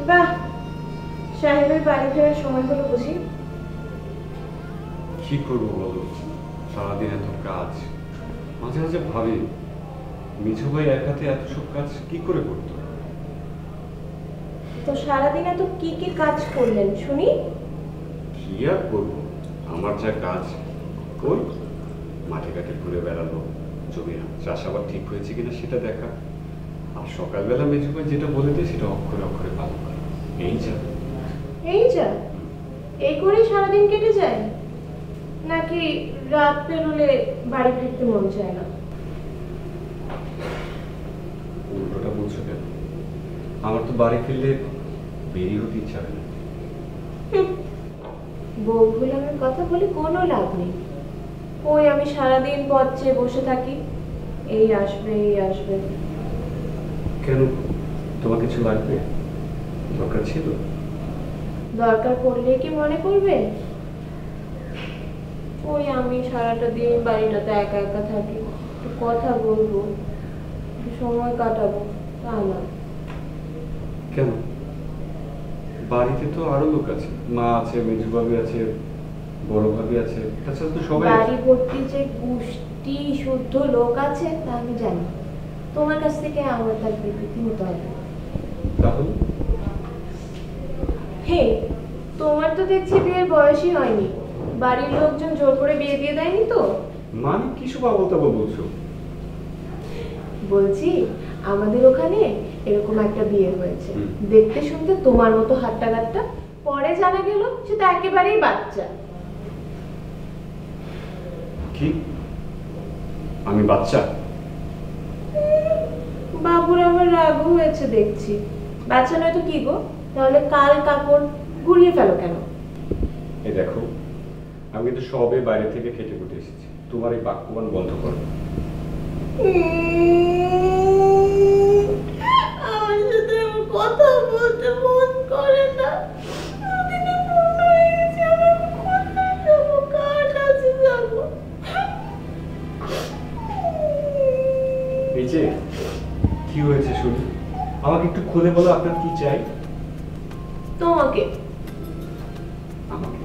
বাহ, সাহেবের বাড়ি ফেরার সময় হলো বুঝি? কি করবো বলো, সারাদিন এত কাজ। মাঝে মাঝে ভাবি মিঠু ভাই একাতে এত সব কাজ কি করে করতো। তো সারাদিন এত কি কি কাজ করলেন শুনি? কি আর করবো, আমার যা কাজ ওই মাঠে ঘাটে ঘুরে বেড়ালো, জমির চাষাবাদ ঠিক হয়েছে কিনা সেটা দেখা, আর সকালবেলা মিঠু ভাই যেটা বলে দেয় সেটা অক্ষরে অক্ষরে পালন করা। এই যা। এই যা? এই করেই সারাদিন কেটে যায়? নাকি রাত পেরোলে বাড়ি ফিরতে মন চায় না? উল্টোটা বলছো কেন? আমার তো বাড়ি ফিরলে বেরিয়ে হতে ইচ্ছা হয় না। বউ ভুলানোর কথা বলে কোনো লাভ নেই। ওই আমি সারাদিন পথ চেয়ে বসে থাকি, এই আসবে এই আসবে। কেন, তোমার কিছু লাগবে? দরকার ছিল? দরকার পড়লে কি মনে করবে? ওই আমি সারাটা দিন বাড়িটাতে একা একা থাকি, একটু কথা বলবো, একটু সময় কাটাবো, তা না। কেন, বাড়িতে তো আরো লোক আছে, মা আছে, মেজু ভাবি আছে, বড় ভাবি আছে, তাছাড়া তো সবাই আছে। বাড়ি ভর্তি যে গোষ্ঠী শুদ্ধ লোক আছে তা আমি জানি। তোমার কাছ থেকে আমার তার বিবৃতি নিতে হবে। তাহলে হে, তোমার তো দেখছি বিয়ের বয়সই হয়নি। বাড়ির লোকজন জোর করে বিয়ে দিয়ে দেয়নি তো? মানে কি সব আবল-তাবল বলছো? বলছি আমাদের ওখানে এরকম একটা বিয়ে হয়েছে, হুম। দেখতে শুনতে তোমার মতো হাট্টাগাট্টা, পরে জানা গেল সেটা একেবারেই বাচ্চা। কি, আমি বাচ্চা? বাবুর আমার রাগ হয়েছে দেখছি। বাচ্চা নয় তো কি গো, তাহলে কাল কাপড় ঘুরিয়ে ফেলো কেন? এই দেখো, আমি কিন্তু সবে বাইরে থেকে খেটে খুটে এসেছি, তোমার এই বাক্যবান বন্ধ করো। আমার সাথে আমার কথা বলতে মন করে না। দুদিনে মন হয়ে গেছে, আমার কোথায় যাবো, কার কাছে যাবো? এই যে কি হয়েছে শুনি, আমাকে একটু খুলে বলো, আপনার কি চাই? তোমাকে। আমাকে?